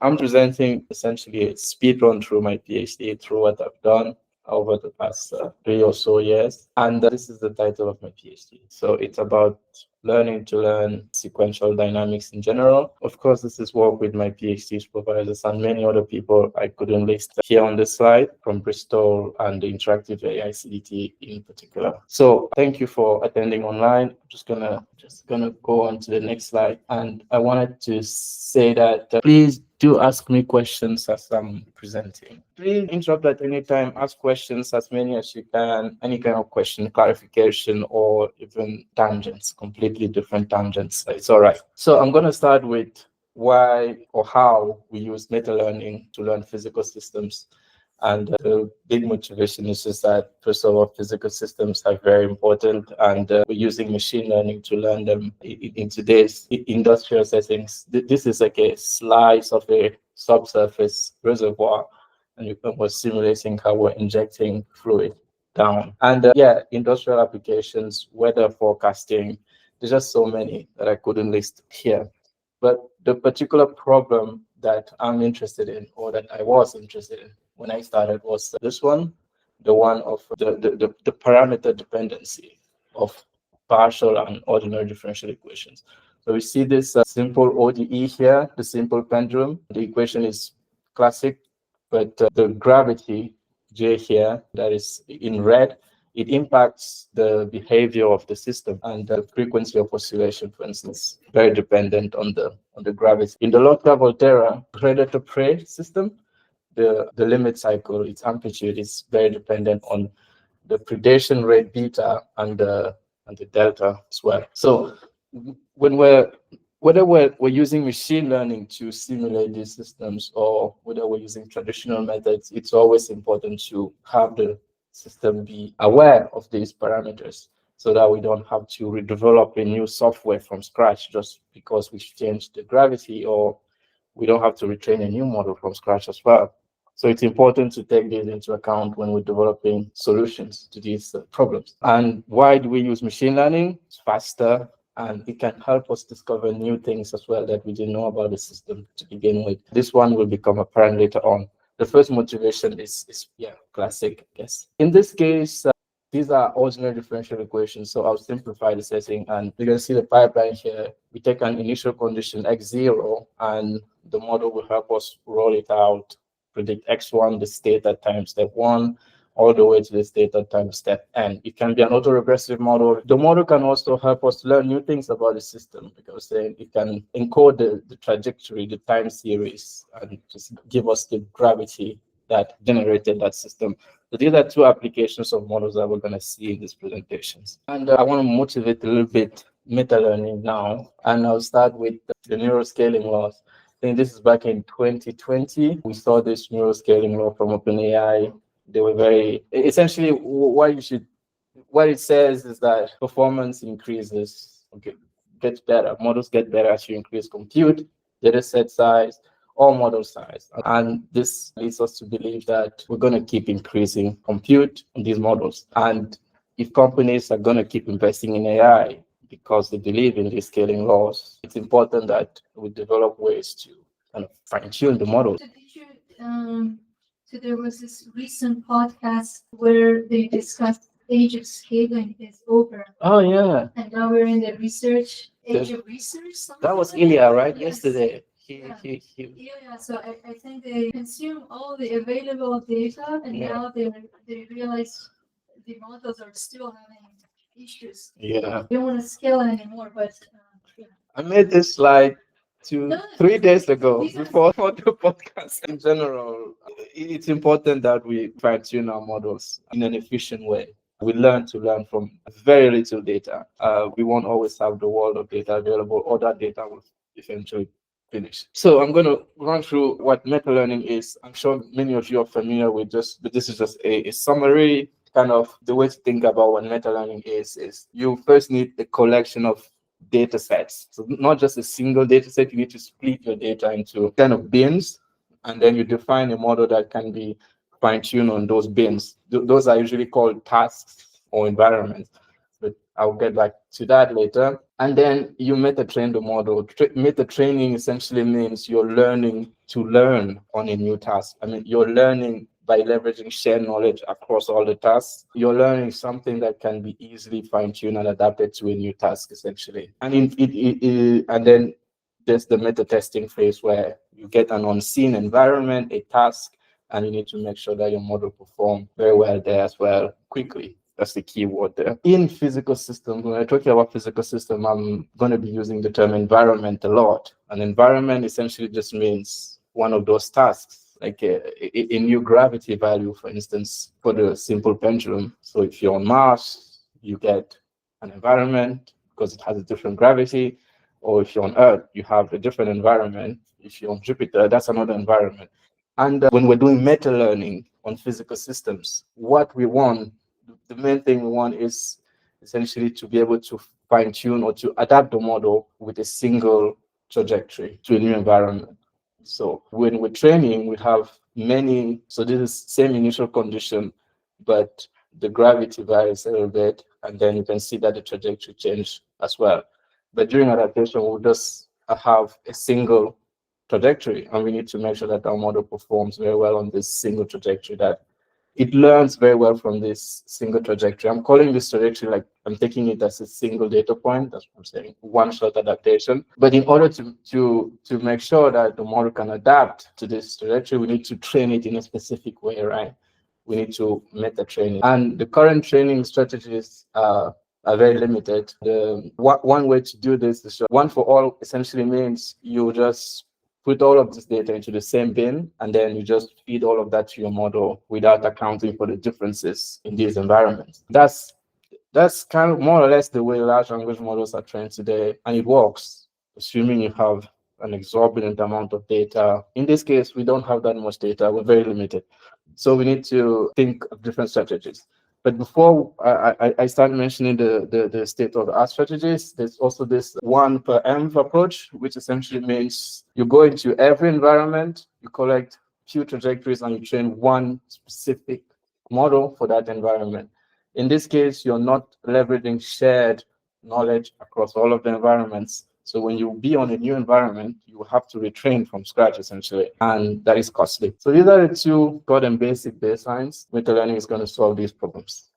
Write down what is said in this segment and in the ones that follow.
I'm presenting essentially a speed run through my PhD, through what I've done over the past 3 or so years. And this is the title of my PhD. So it's about learning to learn sequential dynamics in general. Of course, this is work with my PhD supervisors and many other people I couldn't list here on this slide, from Bristol and the Interactive AI CDT in particular. So thank you for attending online. I'm just gonna go on to the next slide. And I wanted to say that please do ask me questions as I'm presenting. Please interrupt at any time, ask questions, as many as you can, any kind of question, clarification, or even tangents, completely different tangents. It's all right. So I'm going to start with why or how we use meta-learning to learn physical systems. And the big motivation is just that, first of all, physical systems are very important, and we're using machine learning to learn them in today's industrial settings. This is like a slice of a subsurface reservoir, and we're simulating how we're injecting fluid down. And industrial applications, weather forecasting, there's just so many that I couldn't list here. But the particular problem that I'm interested in, or that I was interested in when I started, was this one, the one of the parameter dependency of partial and ordinary differential equations. So we see this simple ODE here, the simple pendulum. The equation is classic, but the gravity, J here, that is in red, it impacts the behavior of the system, and the frequency of oscillation, for instance, very dependent on the gravity. In the Lotka-Volterra predator-prey system, the limit cycle, its amplitude is very dependent on the predation rate beta and the delta as well. So when whether we're using machine learning to simulate these systems, or whether we're using traditional methods, it's always important to have the system be aware of these parameters, so that we don't have to redevelop a new software from scratch just because we changed the gravity, or we don't have to retrain a new model from scratch as well. So it's important to take this into account when we're developing solutions to these problems. And why do we use machine learning? It's faster, and it can help us discover new things as well that we didn't know about the system to begin with. This one will become apparent later on. The first motivation is classic, I guess. In this case, these are ordinary differential equations, so I'll simplify the setting, and you can see the pipeline here. We take an initial condition x0, and the model will help us roll it out, predict x1, the state at time step 1, all the way to the state at time step n. It can be an autoregressive model. The model can also help us learn new things about the system, because it can encode the trajectory, the time series, and just give us the gravity that generated that system. So these are two applications of models that we're going to see in these presentations. And I want to motivate a little bit meta-learning now, and I'll start with the neuroscaling laws. I think this is back in 2020. We saw this neuroscaling law from OpenAI. They were very, essentially what it says is that performance increases, gets better. Models get better as you increase compute, data set size, or model size. And this leads us to believe that we're going to keep increasing compute on these models. And if companies are going to keep investing in AI because they believe in these scaling laws, it's important that we develop ways to kind of fine-tune the models. So there was this recent podcast where they discussed age of scaling is over. Oh, yeah. And now we're in the age of research. That was Ilya, right? Yes. Yesterday. Yeah, so I think they consume all the available data, and now they realize the models are still having issues. Yeah. They don't want to scale anymore, but I made this slide 3 days ago before the podcast. In general, it's important that we fine-tune our models in an efficient way. We learn from very little data. We won't always have the world of data available, or that data will eventually finish. So I'm going to run through what meta-learning is. I'm sure many of you are familiar with this, but this is just a summary. Kind of the way to think about what meta-learning is you first need a collection of data sets. So not just a single data set, you need to split your data into kind of bins, and then you define a model that can be fine-tuned on those bins. Those are usually called tasks or environments. But I'll get back to that later. And then you meta-train the model. Meta-training essentially means you're learning to learn on a new task. I mean, you're learning by leveraging shared knowledge across all the tasks. You're learning something that can be easily fine-tuned and adapted to a new task, essentially. And and then there's the meta-testing phase where you get an unseen environment, a task, and you need to make sure that your model performs very well there as well, quickly. That's the key word there. In physical systems, when I'm talking about physical system, I'm going to be using the term environment a lot. An environment essentially just means one of those tasks, like a new gravity value, for instance, for the simple pendulum. So if you're on Mars, you get an environment because it has a different gravity. Or if you're on Earth, you have a different environment. If you're on Jupiter, that's another environment. And when we're doing meta-learning on physical systems, what we want, the main thing we want is essentially to be able to fine-tune or to adapt the model with a single trajectory to a new environment. So when we're training, we have many, so this is same initial condition, but the gravity varies a little bit, and then you can see that the trajectory change as well. But during adaptation, we'll just have a single trajectory, and we need to make sure that our model performs very well on this single trajectory, that it learns very well from this single trajectory. I'm calling this trajectory like I'm taking it as a single data point. That's what I'm saying, one-shot adaptation. But in order to make sure that the model can adapt to this trajectory, we need to train it in a specific way, right? We need to meta-train it. And the current training strategies are very limited. One way to do this is one for all essentially means you just put all of this data into the same bin, and then you just feed all of that to your model without accounting for the differences in these environments. That's kind of more or less the way large language models are trained today, and it works, assuming you have an exorbitant amount of data. In this case, we don't have that much data. We're very limited. So we need to think of different strategies. But before I start mentioning the state-of-the-art strategies, there's also this one per env approach, which essentially means you go into every environment, you collect few trajectories, and you train one specific model for that environment. In this case, you're not leveraging shared knowledge across all of the environments. So when you be on a new environment, you have to retrain from scratch, essentially, and that is costly. So these are the two code and basic baselines. Meta-learning is going to solve these problems.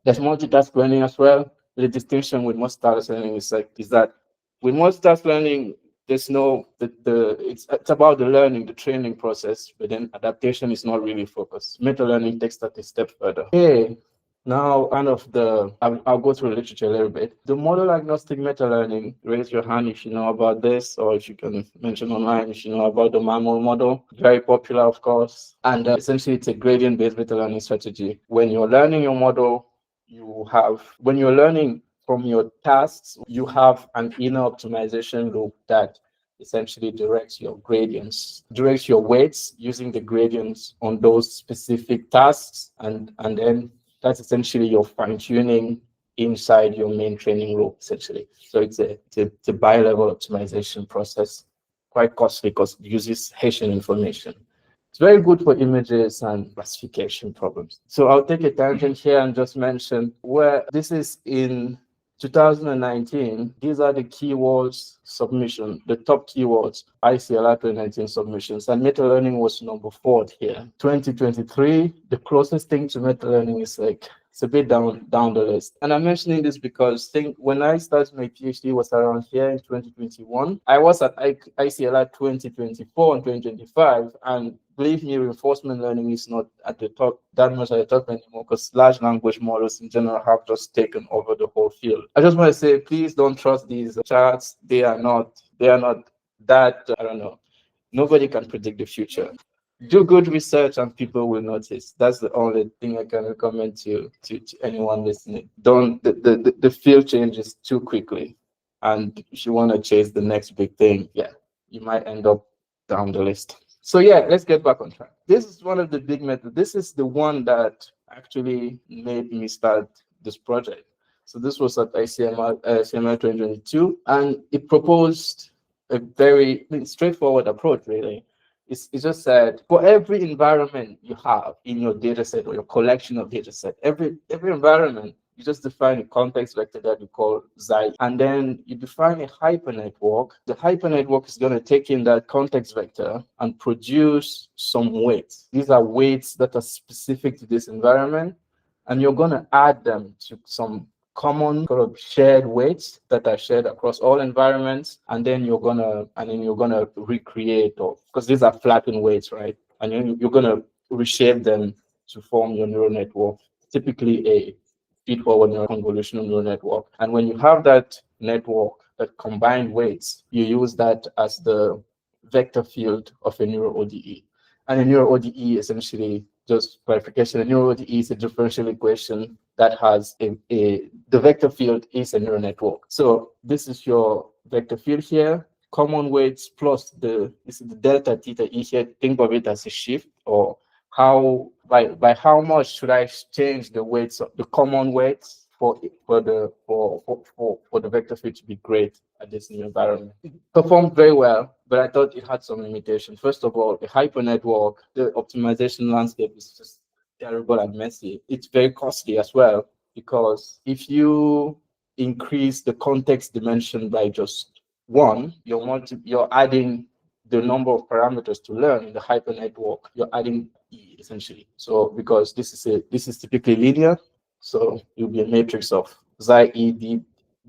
There's multitask learning as well. The distinction with multitask learning is that with multitask learning, there's no, it's about the learning, the training process, but then adaptation is not really focused. Meta-learning takes that a step further. Okay. Now, I'll go through the literature a little bit. The model-agnostic meta-learning, raise your hand if you know about this, or if you can mention online if you know about the MAML model. Very popular, of course. And essentially, it's a gradient-based meta-learning strategy. When you're learning your model, when you're learning from your tasks, you have an inner optimization loop that essentially directs your gradients, directs your weights using the gradients on those specific tasks, and then that's essentially your fine-tuning inside your main training loop, essentially. So it's a bi-level optimization process, quite costly because it uses Hessian information. It's very good for images and classification problems. So I'll take a tangent here and just mention where this is in 2019, these are the keywords submission, the top keywords, ICLR 2019 submissions, and meta-learning was number 4 here. 2023, the closest thing to meta-learning is it's a bit down the list. And I'm mentioning this because when I started my PhD was around here in 2021. I was at ICLR 2024 and 2025, and believe me, reinforcement learning is not at the top, that much at the top anymore, because large language models in general have just taken over the whole field. I just want to say, please don't trust these charts. They are not that, I don't know. Nobody can predict the future. Do good research and people will notice. That's the only thing I can recommend to anyone listening. The field changes too quickly. And if you want to chase the next big thing, you might end up down the list. So let's get back on track. This is one of the big methods. This is the one that actually made me start this project. So this was at ICML 2022, and it proposed a very straightforward approach, really. It's just said, for every environment you have in your data set or your collection of data set, every environment, You just define a context vector that you call xi, and then you define a hypernetwork. The hypernetwork is going to take in that context vector and produce some weights. These are weights that are specific to this environment, and you're going to add them to some common sort of shared weights that are shared across all environments, and then you're gonna recreate, or because these are flattened weights, right? And you're gonna reshape them to form your neural network, typically a feed-forward convolutional neural network. And when you have that network, that combined weights, you use that as the vector field of a neural ODE. And a neural ODE, essentially, just clarification, a neural ODE is a differential equation that has the vector field is a neural network. So this is your vector field here, common weights plus this is the delta theta E here. Think of it as a shift, or how by how much should I change the weights of the common weights for the vector field to be great at this new environment. It performed very well, but I thought it had some limitations. First of all, the hypernetwork, the optimization landscape is just terrible and messy. It's very costly as well, because if you increase the context dimension by just one, you're adding the number of parameters to learn in the hypernetwork. You're adding E essentially. So because this is typically linear, so it'll be a matrix of xi e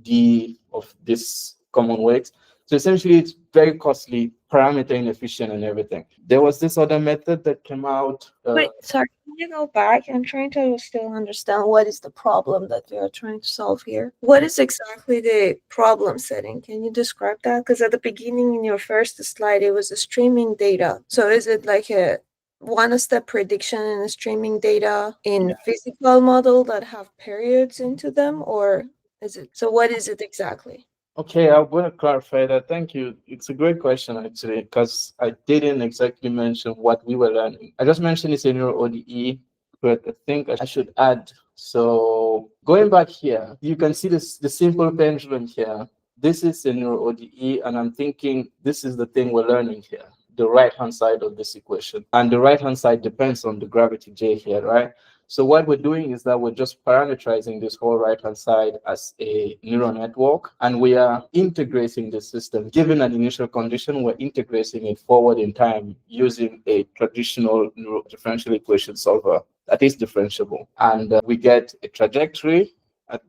d of this common weight. So essentially, it's very costly, parameter inefficient, and everything. There was this other method that came out. Wait, sorry, can you go back? I'm trying to still understand what is the problem that we are trying to solve here. What is exactly the problem setting? Can you describe that? Because at the beginning in your first slide, it was a streaming data. So is it like a one-step prediction in streaming data in physical model that have periods into them, or is it? So what is it exactly? Okay, I'm going to clarify that. Thank you. It's a great question, actually, because I didn't exactly mention what we were learning. I just mentioned it's a neural ODE, but I think I should add. So going back here, you can see the simple pendulum here. This is a neural ODE, and I'm thinking this is the thing we're learning here, the right-hand side of this equation. And the right-hand side depends on the gravity J here, right? So what we're doing is that we're just parameterizing this whole right-hand side as a neural network, and we are integrating the system. Given an initial condition, we're integrating it forward in time using a traditional neural differential equation solver that is differentiable. And we get a trajectory,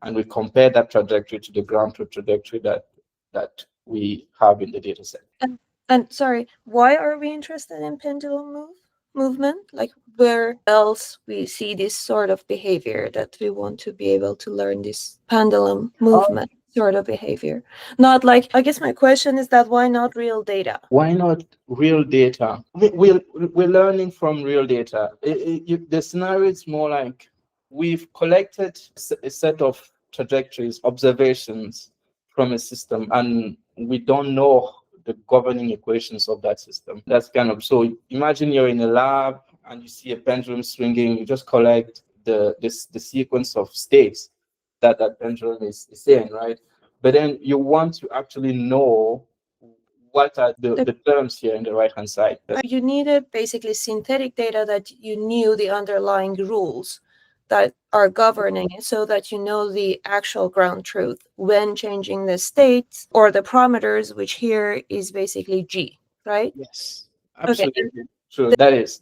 and we compare that trajectory to the ground truth trajectory that we have in the data set. And sorry, why are we interested in pendulum movement? Like, where else we see this sort of behavior that we want to be able to learn this pendulum movement sort of behavior? Not like, I guess my question is that why not real data? Why not real data? We're learning from real data. The scenario is more like we've collected a set of trajectories, observations from a system, and we don't know the governing equations of that system. That's kind of, so imagine you're in a lab and you see a pendulum swinging, you just collect the sequence of states that pendulum is in, right? But then you want to actually know what are the terms here in the right-hand side. You needed basically synthetic data that you knew the underlying rules that are governing it, so that you know the actual ground truth when changing the states or the parameters, which here is basically G, right? Yes, absolutely. Okay. True. That's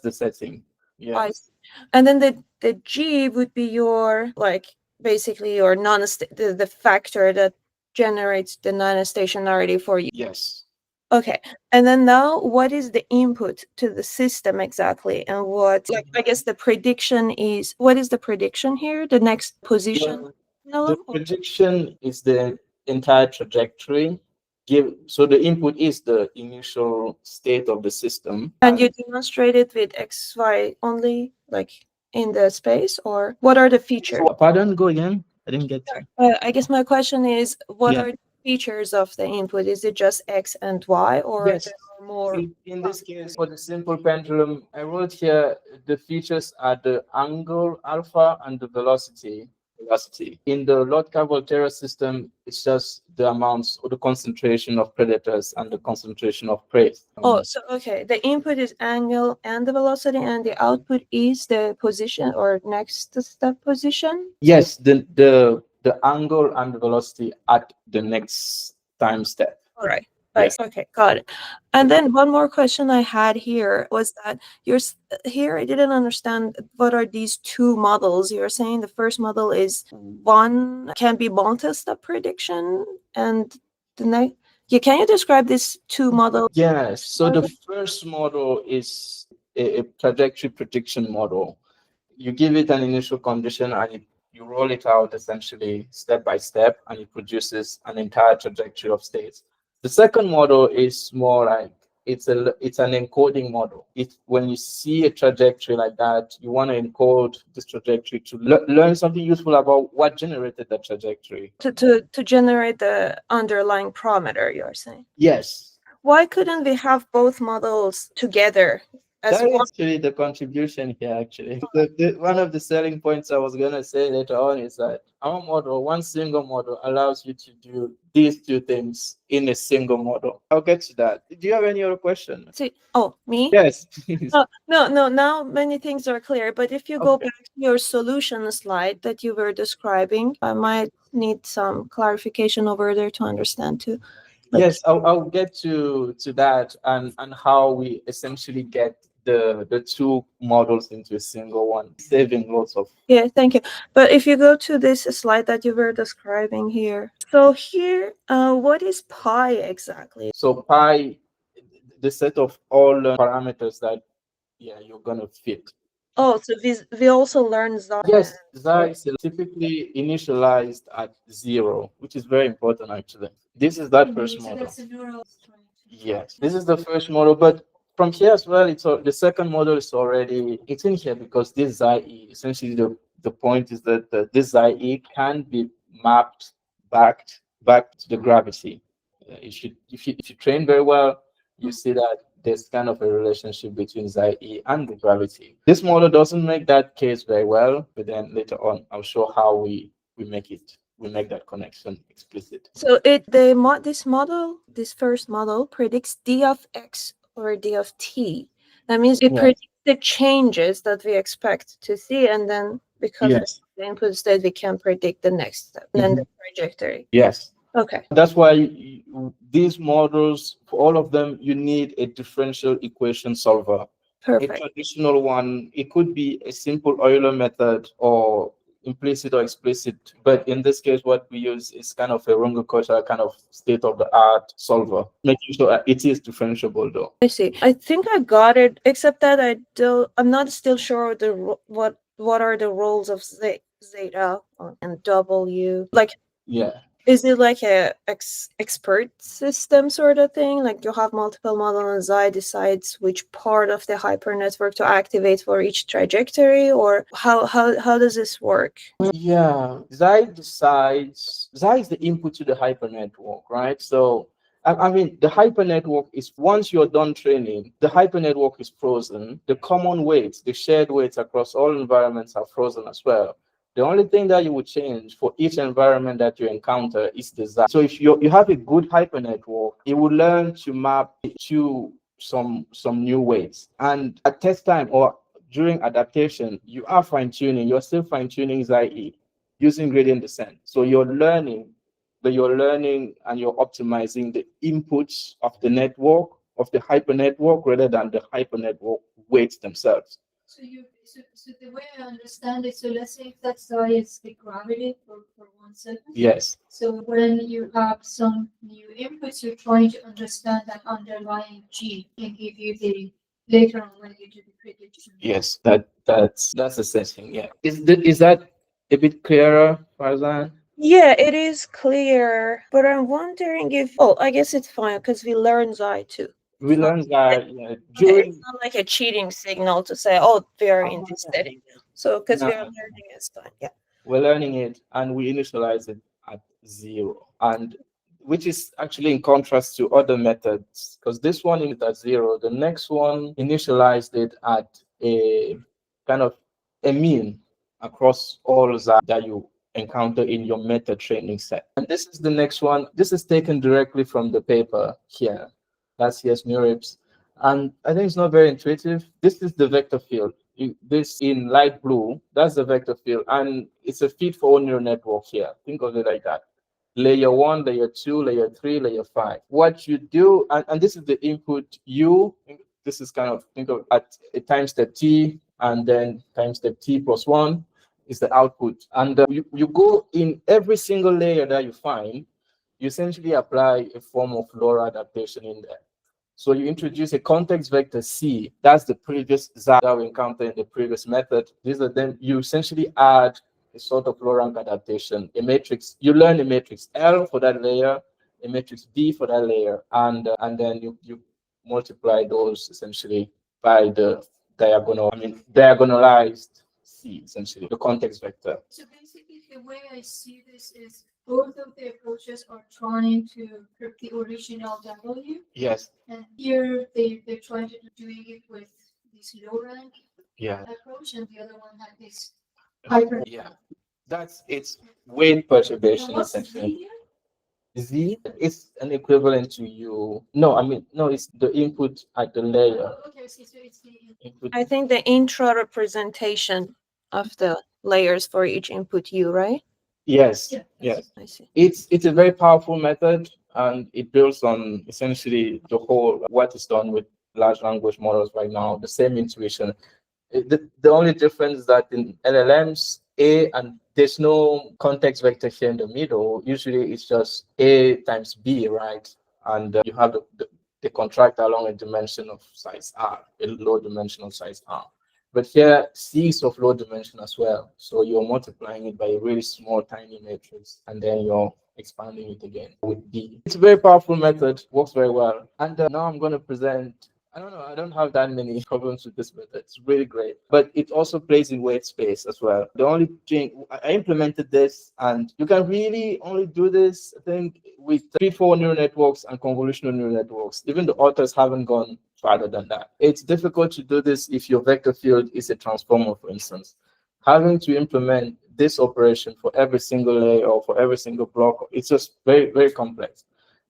the setting. Yes. And then the G would be your, like, basically your the factor that generates the non-stationarity for you. Yes. Okay, and then now what is the input to the system exactly, and what, like, I guess the prediction is, what is the prediction here? The next position? The prediction is the entire trajectory. So the input is the initial state of the system. And you demonstrate it with XY only, like in the space, or what are the features? Pardon, go again. I didn't get you. I guess my question is, what are the features of the input? Is it just X and Y, or yes, there are more? In this case, for the simple pendulum, I wrote here the features are the angle alpha and the velocity. velocity. In the Lotka-Volterra system, it's just the amounts or the concentration of predators and the concentration of prey. Oh, so okay, the input is angle and the velocity, and the output is the position or next step position? Yes, the angle and the velocity at the next time step. All right. Yes. Okay, got it. And then one more question I had here was that here I didn't understand what are these two models. You're saying the first model is one can be multi-step prediction, and the next. Yeah, can you describe these two models? Yes. So the first model is a trajectory prediction model. You give it an initial condition and you roll it out essentially step by step, and it produces an entire trajectory of states. The second model is more like it's an encoding model. When you see a trajectory like that, you want to encode this trajectory to learn something useful about what generated that trajectory. To generate the underlying parameter, you're saying? Yes. Why couldn't we have both models together? That's actually the contribution here, actually. One of the selling points I was going to say later on is that our model, one single model, allows you to do these two things in a single model. I'll get to that. Do you have any other question? Oh, me? Yes. No, now many things are clear, but if you go back to your solution slide that you were describing, I might need some clarification over there to understand too. Yes, I'll get to that and how we essentially get the two models into a single one, saving lots of. Yeah, thank you. But if you go to this slide that you were describing here, so here, what is pi exactly? So pi, the set of all parameters that you're gonna fit. Oh, so we also learn Xi. Yes, Xi is typically initialized at 0, which is very important actually. This is that first model. Yes, this is the first model, but from here as well, the second model is already in here because this Xi essentially the point is that this Xi can be mapped back to the gravity. If you train very well, you see that there's kind of a relationship between Xi and the gravity. This model doesn't make that case very well, but then later on, I'll show how we make that connection explicit. So this first model predicts d of x or d of t. That means it predicts the changes that we expect to see, and then because of the input state, we can predict the next step, and then the trajectory. Yes. Okay. That's why these models, for all of them, you need a differential equation solver. Perfect. A traditional one, it could be a simple Euler method or implicit or explicit, but in this case, what we use is kind of a Runge-Kutta kind of state-of-the-art solver, making sure it is differentiable though. I see. I think I got it, except that I'm not still sure what are the roles of zeta and W. Like, is it like a expert system sort of thing? Like you have multiple models and Xi decides which part of the hypernetwork to activate for each trajectory, or how does this work? Yeah, Xi is the input to the hypernetwork, right? So I mean, the hypernetwork is, once you're done training, the hypernetwork is frozen. The common weights, the shared weights across all environments are frozen as well. The only thing that you would change for each environment that you encounter is the Xi. So if you have a good hypernetwork, it will learn to map to some new weights. And at test time or during adaptation, you are fine-tuning. You're still fine-tuning Xi using gradient descent. So you're learning and you're optimizing the inputs of the network, of the hypernetwork, rather than the hypernetwork weights themselves. So the way I understand it, so let's say that Xi is the gravity for 1 second. Yes. So when you have some new inputs, you're trying to understand that underlying G and give you the later on when you do the prediction. Yes, that's the setting. Yeah. Is that a bit clearer, Farzan? Yeah, it is clear, but I'm wondering if I guess it's fine because we learn Xi too. We learned that it's not like a cheating signal to say, we are in this setting. So because we are learning it's fine. Yeah. We're learning it and we initialize it at 0. And which is actually in contrast to other methods, because this one is at 0. The next one initialized it at a kind of a mean across all that you encounter in your meta training set. And this is the next one. This is taken directly from the paper here. Last year's NeurIPS. And I think it's not very intuitive. This is the vector field. This in light blue, that's the vector field. And it's a feed-forward neural network here. Think of it like that. Layer 1, layer 2, layer 3, layer 5. What you do, and this is the input U. This is kind of, think of at a time step t, and then time step t plus 1 is the output. And you go in every single layer that you find, you essentially apply a form of LoRA adaptation in there. So you introduce a context vector C. That's the previous ZAG that we encountered in the previous method. These are then you essentially add a sort of low rank adaptation, a matrix. You learn a matrix L for that layer, a matrix B for that layer, and then you multiply those essentially by the diagonalized C, essentially the context vector. So basically, the way I see this is both of the approaches are trying to grab the original W. Yes. And here they're trying to doing it with this low rank approach, and the other one had this hyper. Yeah. That's its weight perturbation What's essentially. Z is an equivalent to U. No, it's the input at the layer. Okay, so it's the Input. I think the intra representation of the layers for each input U, right? Yes. Yeah. Yes. I see. It's a very powerful method, and it builds on essentially the whole what is done with large language models right now, the same intuition. The only difference is that in LLMs, and there's no context vector here in the middle. Usually it's just A times B, right? And you have the contractor along a dimension of size R, a low dimensional size R. But here, C is of low dimension as well. So you're multiplying it by a really small, tiny matrix, and then you're expanding it again with B. It's a very powerful method, works very well. And now I'm going to present, I don't know, I don't have that many problems with this method. It's really great. But it also plays in weight space as well. The only thing, I implemented this, and you can really only do this, I think, with 3-4 neural networks and convolutional neural networks. Even the authors haven't gone farther than that. It's difficult to do this if your vector field is a transformer, for instance. Having to implement this operation for every single layer or for every single block, it's just very, very complex.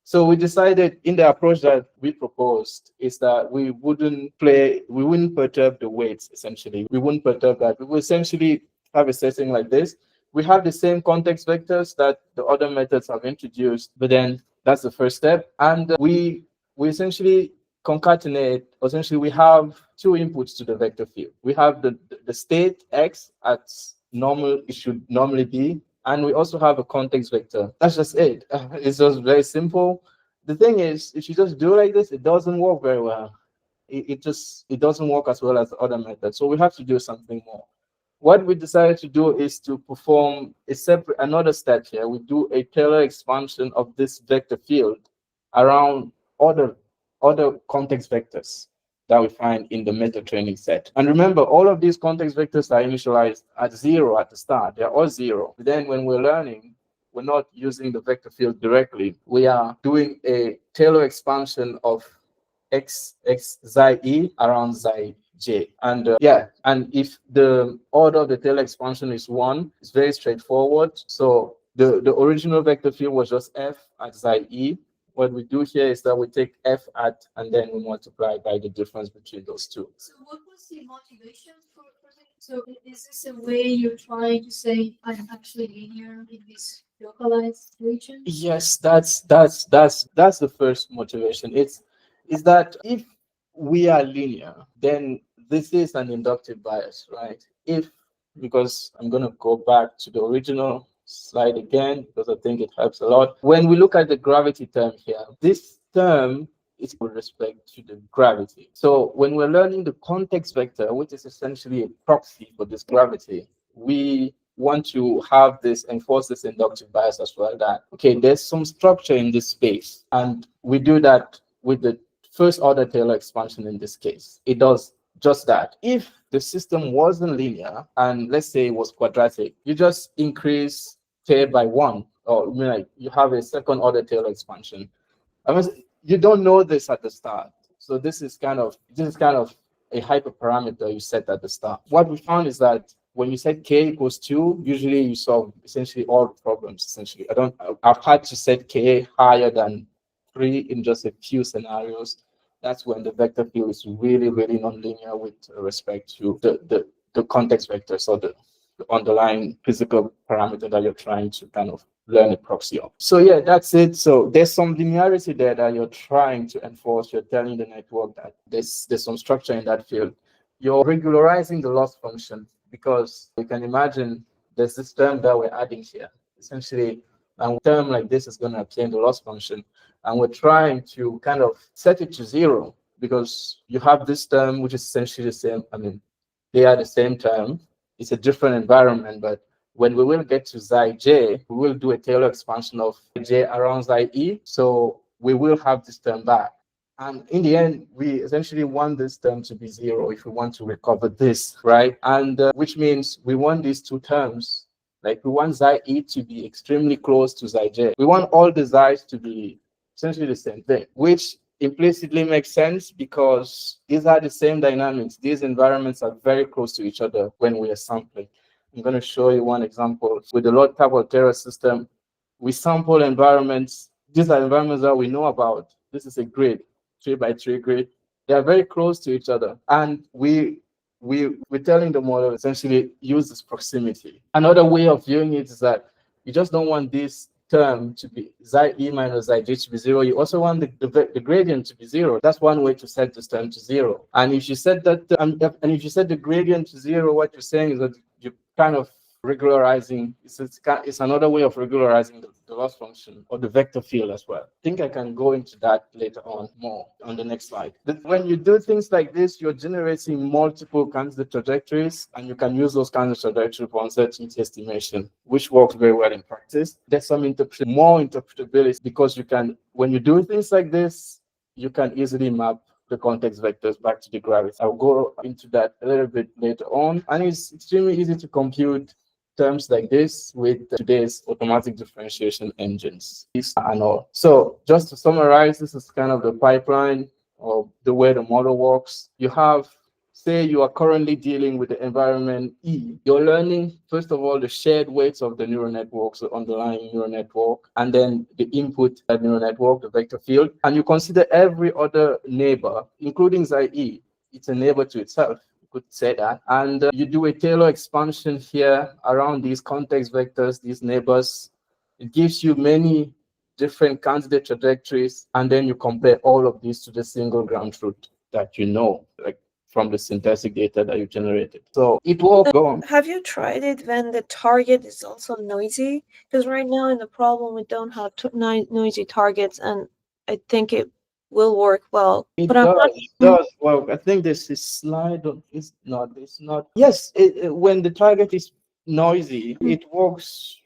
So we decided in the approach that we proposed is that we wouldn't perturb the weights, essentially. We wouldn't perturb that. We would essentially have a setting like this. We have the same context vectors that the other methods have introduced, but then that's the first step. And we essentially concatenate, essentially we have two inputs to the vector field. We have the state X at normal, it should normally be, and we also have a context vector. That's just it. It's just very simple. The thing is, if you just do it like this, it doesn't work very well. It doesn't work as well as the other methods. So we have to do something more. What we decided to do is to perform another step here. We do a Taylor expansion of this vector field around other context vectors that we find in the meta training set. And remember, all of these context vectors are initialized at 0 at the start. They're all 0. Then when we're learning, we're not using the vector field directly. We are doing a Taylor expansion of x xi e around xi j. And and if the order of the Taylor expansion is 1, it's very straightforward. So the original vector field was just f at xi e. What we do here is that we take f at, and then we multiply by the difference between those two. So what was the motivation for this? So is this a way you're trying to say I'm actually linear in this localized region? Yes, that's the first motivation. Is that if we are linear, then this is an inductive bias, right? Because I'm going to go back to the original slide again, because I think it helps a lot. When we look at the gravity term here, this term is with respect to the gravity. So when we're learning the context vector, which is essentially a proxy for this gravity, we want to enforce this inductive bias as well, that, okay, there's some structure in this space. And we do that with the first order Taylor expansion in this case. It does just that. If the system wasn't linear, and let's say it was quadratic, you just increase K by 1, or like you have a second order Taylor expansion. You don't know this at the start. So this is kind of a hyperparameter you set at the start. What we found is that when you set k equals 2, usually you solve essentially all problems. Essentially, I've had to set k higher than 3 in just a few scenarios. That's when the vector field is really, really nonlinear with respect to the context vector, so the underlying physical parameter that you're trying to kind of learn a proxy of. So yeah, that's it. So there's some linearity there that you're trying to enforce. You're telling the network that there's some structure in that field. You're regularizing the loss function, because you can imagine there's this term that we're adding here. Essentially, a term like this is going to appear in the loss function, and we're trying to kind of set it to 0, because you have this term which is essentially the same. I mean, they are the same term. It's a different environment, but when we will get to xi j, we will do a Taylor expansion of j around xi e. So we will have this term back. And in the end, we essentially want this term to be 0 if we want to recover this, right? And which means we want these two terms, like we want xi e to be extremely close to xi j. We want all the xi's to be essentially the same thing, which implicitly makes sense because these are the same dynamics. These environments are very close to each other when we are sampling. I'm going to show you one example. With the load type Altera system, we sample environments. These are environments that we know about. This is a grid, 3x3 grid. They are very close to each other. And we're telling the model essentially use this proximity. Another way of viewing it is that you just don't want this term to be xi e minus xi j to be 0. You also want the gradient to be 0. That's one way to set this term to 0. And if you set that, and if you set the gradient to 0, what you're saying is that you're kind of regularizing. It's another way of regularizing the loss function or the vector field as well. I think I can go into that later on more on the next slide. When you do things like this, you're generating multiple candidate trajectories, and you can use those candidate trajectories for uncertainty estimation, which works very well in practice. There's some more interpretability, because you can, when you do things like this, you can easily map the context vectors back to the gravity. I'll go into that a little bit later on. And it's extremely easy to compute terms like this with today's automatic differentiation engines and all. So just to summarize, this is kind of the pipeline of the way the model works. You have, say you are currently dealing with the environment E. You're learning, first of all, the shared weights of the neural networks, the underlying neural network, and then the input neural network, the vector field. And you consider every other neighbor, including xi e. It's a neighbor to itself. Could say that. And you do a Taylor expansion here around these context vectors, these neighbors. It gives you many different candidate trajectories, and then you compare all of these to the single ground truth that you know, like from the synthetic data that you generated. So it will go on. Have you tried it when the target is also noisy? Because right now in the problem, we don't have noisy targets, and I think it will work well. It But I'm not does. Well, I think this is slide. It's not. Yes, when the target is noisy, it works.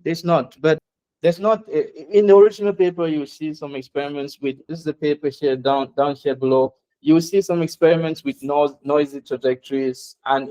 It's not, but there's not. In the original paper, you see some experiments with, this is the paper here down here below. You will see some experiments with noisy trajectories, and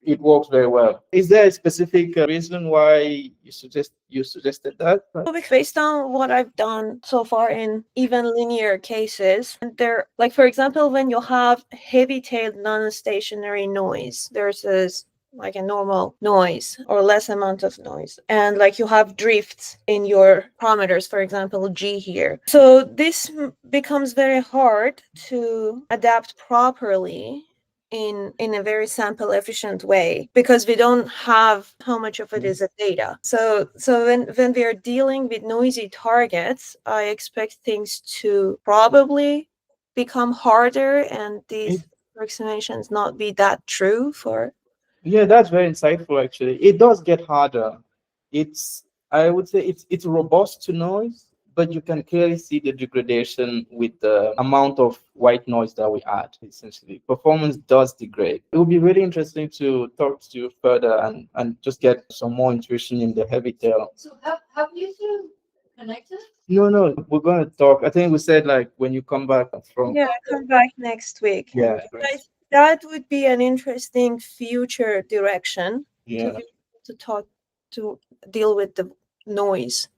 it works very well. Is there a specific reason why you suggested that? based on what I've done so far in even linear cases. And there, like for example, when you have heavy-tailed non-stationary noise versus like a normal noise or less amount of noise, and like you have drifts in your parameters, for example g here, so this becomes very hard to adapt properly in a very sample efficient way, because we don't have how much of it is a data. So when we are dealing with noisy targets, I expect things to probably become harder and these approximations not be that true for. Yeah, that's very insightful actually. It does get harder. I would say it's robust to noise, but you can clearly see the degradation with the amount of white noise that we add. Essentially, performance does degrade. It would be really interesting to talk to you further and just get some more intuition in the heavy tail. So have you two connected? No, we're going to talk. I think we said like when you come back from. Yeah, come back next week. Yeah. That would be an interesting future direction Yeah. to be able to talk to deal with the noise.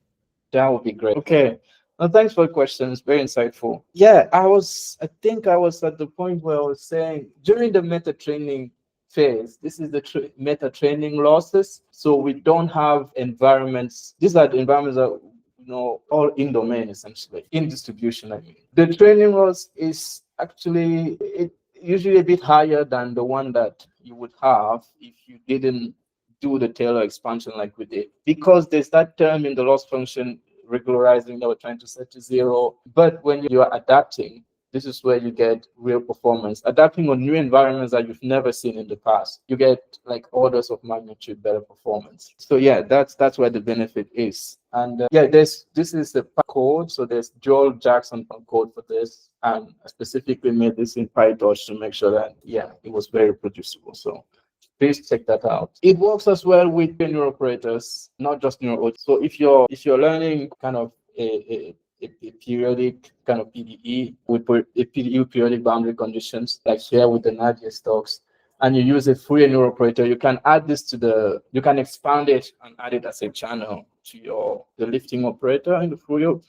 That would be great. Okay. Well, thanks for the questions. Very insightful. Yeah, I think I was at the point where I was saying during the meta training phase, this is the meta training losses. So we don't have environments. These are the environments that all in domain, essentially in distribution. I mean, the training loss is actually usually a bit higher than the one that you would have if you didn't do the Taylor expansion like we did, because there's that term in the loss function regularizing that we're trying to set to 0. But when you are adapting, this is where you get real performance. Adapting on new environments that you've never seen in the past, you get like orders of magnitude better performance. So yeah, that's where the benefit is. And this is the code. So there's Joel Jackson code for this, and I specifically made this in PyTorch to make sure that it was very reproducible. So please check that out. It works as well with neural operators, not just neural. So if you're learning kind of a periodic kind of PDE with a PDE periodic boundary conditions, like here with the Navier stocks, and you use a Fourier neural operator, you can add this you can expand it and add it as a channel to the lifting operator in the Fourier.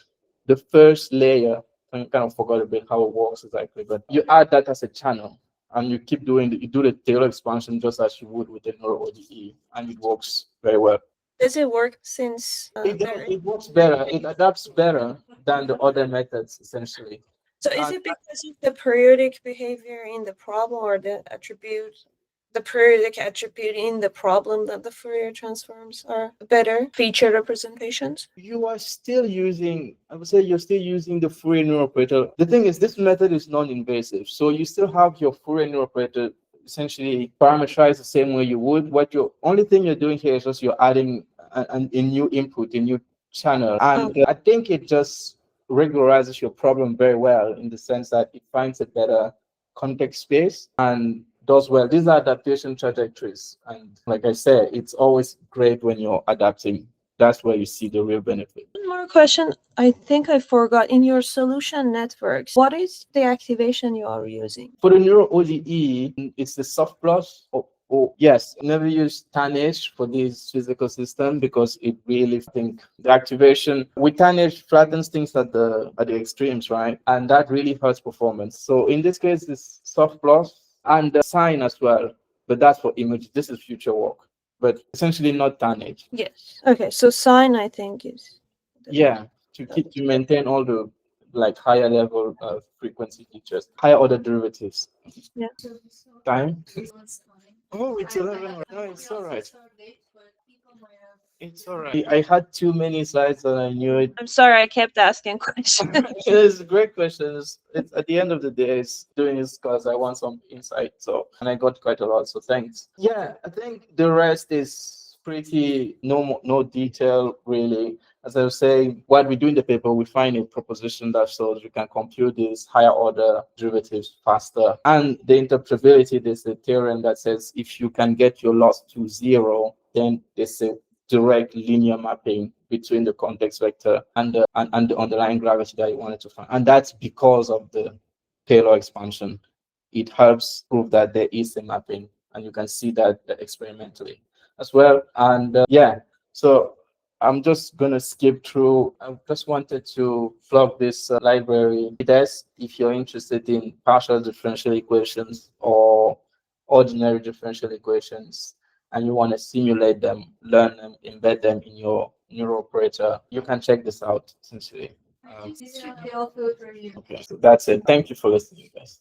The first layer, I kind of forgot a bit how it works exactly, but you add that as a channel. And you keep doing you do the Taylor expansion just as you would with the Neuro ODE, and it works very well. Does it work since it works better? It adapts better than the other methods, essentially. So is it because of the periodic behavior in the problem, or the periodic attribute in the problem, that the Fourier transforms are better feature representations? You are still using, I would say you're still using the Fourier neural operator. The thing is, this method is non-invasive. So you still have your Fourier neural operator essentially parameterized the same way you would. Only thing you're doing here is just you're adding a new input, a new channel. And I think it just regularizes your problem very well, in the sense that it finds a better context space and does well. These are adaptation trajectories. And like I said, it's always great when you're adapting. That's where you see the real benefit. One more question. I think I forgot. In your solution networks, what is the activation you are using? For the Neuro ODE, it's the soft plus. Yes, I never use TANH for this physical system because it really, think the activation with TANH flattens things at the extremes, right? And that really hurts performance. So in this case, it's soft plus and the sign as well, but that's for image. This is future work, but essentially not TANH. Yes. Okay. So sign, I think, is to maintain all the higher level frequency features, higher order derivatives. Yeah. Time. Oh, it's 11. No, it's all right. It's all right. I had too many slides and I knew it. I'm sorry, I kept asking questions. It's a great question. It's at the end of the day, it's doing this because I want some insight. And I got quite a lot. So thanks. Yeah, I think the rest is pretty no detail really. As I was saying, what we do in the paper, we find a proposition that shows we can compute these higher order derivatives faster. And the interpretability, there's a theorem that says if you can get your loss to 0, then there's a direct linear mapping between the context vector and the underlying gravity that you wanted to find. And that's because of the Taylor expansion. It helps prove that there is a mapping, and you can see that experimentally as well. And so I'm just going to skip through. I just wanted to plug this library test if you're interested in partial differential equations or ordinary differential equations, and you want to simulate them, learn them, embed them in your neural operator. You can check this out, essentially. Okay, so that's it. Thank you for listening, guys.